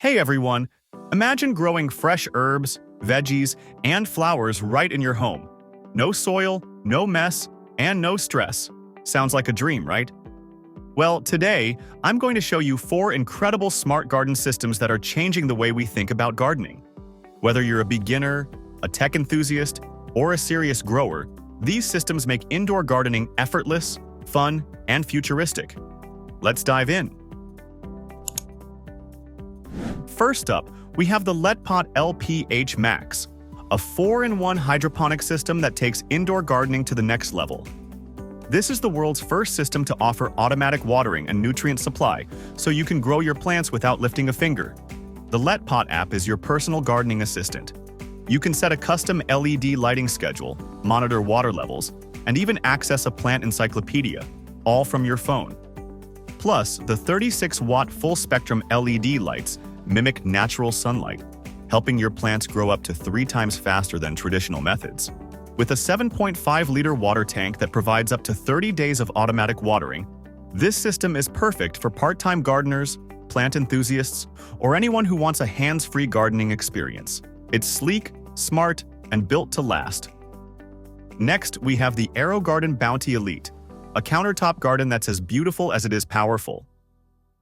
Hey everyone! Imagine growing fresh herbs, veggies, and flowers right in your home. No soil, no mess, and no stress. Sounds like a dream, right? Well, today, I'm going to show you 4 incredible smart garden systems that are changing the way we think about gardening. Whether you're a beginner, a tech enthusiast, or a serious grower, these systems make indoor gardening effortless, fun, and futuristic. Let's dive in. First up, we have the LetPot LPH-Max, a 4-in-1 hydroponic system that takes indoor gardening to the next level. This is the world's first system to offer automatic watering and nutrient supply, so you can grow your plants without lifting a finger. The LetPot app is your personal gardening assistant. You can set a custom LED lighting schedule, monitor water levels, and even access a plant encyclopedia, all from your phone. Plus, the 36-watt full-spectrum LED lights mimic natural sunlight, helping your plants grow up to 3 times faster than traditional methods. With a 7.5-liter water tank that provides up to 30 days of automatic watering, this system is perfect for part-time gardeners, plant enthusiasts, or anyone who wants a hands-free gardening experience. It's sleek, smart, and built to last. Next, we have the AeroGarden Bounty Elite, a countertop garden that's as beautiful as it is powerful.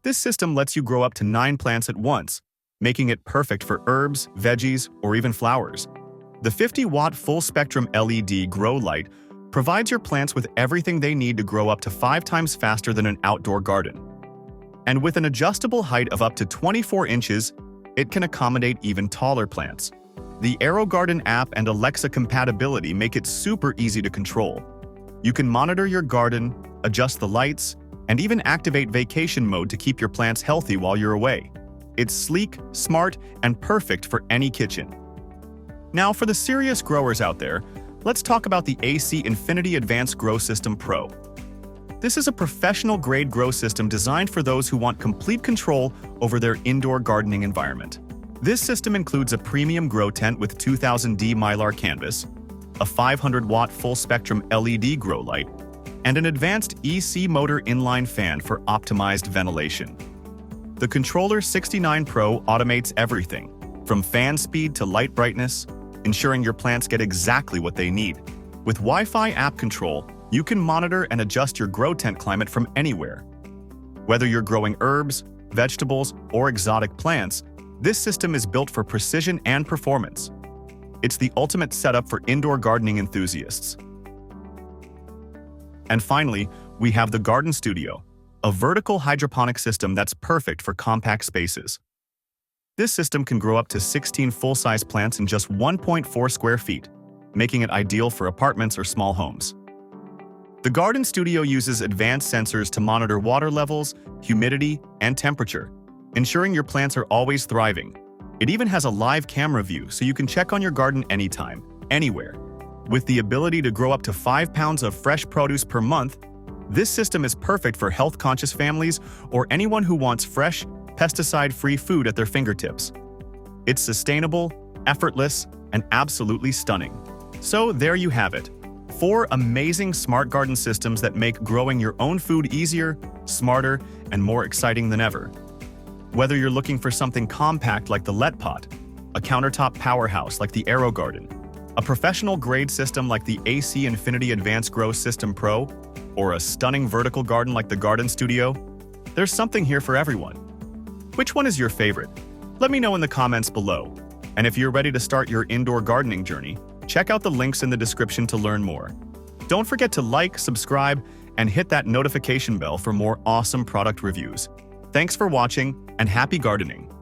This system lets you grow up to 9 plants at once, making it perfect for herbs, veggies, or even flowers. The 50-watt full-spectrum LED grow light provides your plants with everything they need to grow up to 5 times faster than an outdoor garden. And with an adjustable height of up to 24 inches, it can accommodate even taller plants. The AeroGarden app and Alexa compatibility make it super easy to control. You can monitor your garden, adjust the lights, and even activate vacation mode to keep your plants healthy while you're away. It's sleek, smart, and perfect for any kitchen. Now, for the serious growers out there, let's talk about the AC Infinity Advanced Grow System Pro. This is a professional-grade grow system designed for those who want complete control over their indoor gardening environment. This system includes a premium grow tent with 2000D Mylar canvas, a 500-watt full-spectrum LED grow light, and an advanced EC motor inline fan for optimized ventilation. The Controller 69 Pro automates everything, from fan speed to light brightness, ensuring your plants get exactly what they need. With Wi-Fi app control, you can monitor and adjust your grow tent climate from anywhere. Whether you're growing herbs, vegetables, or exotic plants, this system is built for precision and performance. It's the ultimate setup for indoor gardening enthusiasts. And finally, we have the Garden Studio, a vertical hydroponic system that's perfect for compact spaces. This system can grow up to 16 full-size plants in just 1.4 square feet, making it ideal for apartments or small homes. The Garden Studio uses advanced sensors to monitor water levels, humidity, and temperature, ensuring your plants are always thriving. It even has a live camera view so you can check on your garden anytime, anywhere. With the ability to grow up to 5 pounds of fresh produce per month, this system is perfect for health-conscious families or anyone who wants fresh, pesticide-free food at their fingertips. It's sustainable, effortless, and absolutely stunning. So there you have it. 4 amazing smart garden systems that make growing your own food easier, smarter, and more exciting than ever. Whether you're looking for something compact like the LetPot, a countertop powerhouse like the AeroGarden, a professional-grade system like the AC Infinity Advanced Grow System Pro, or a stunning vertical garden like the Garden Studio, there's something here for everyone. Which one is your favorite? Let me know in the comments below. And if you're ready to start your indoor gardening journey, check out the links in the description to learn more. Don't forget to like, subscribe, and hit that notification bell for more awesome product reviews. Thanks for watching, and happy gardening!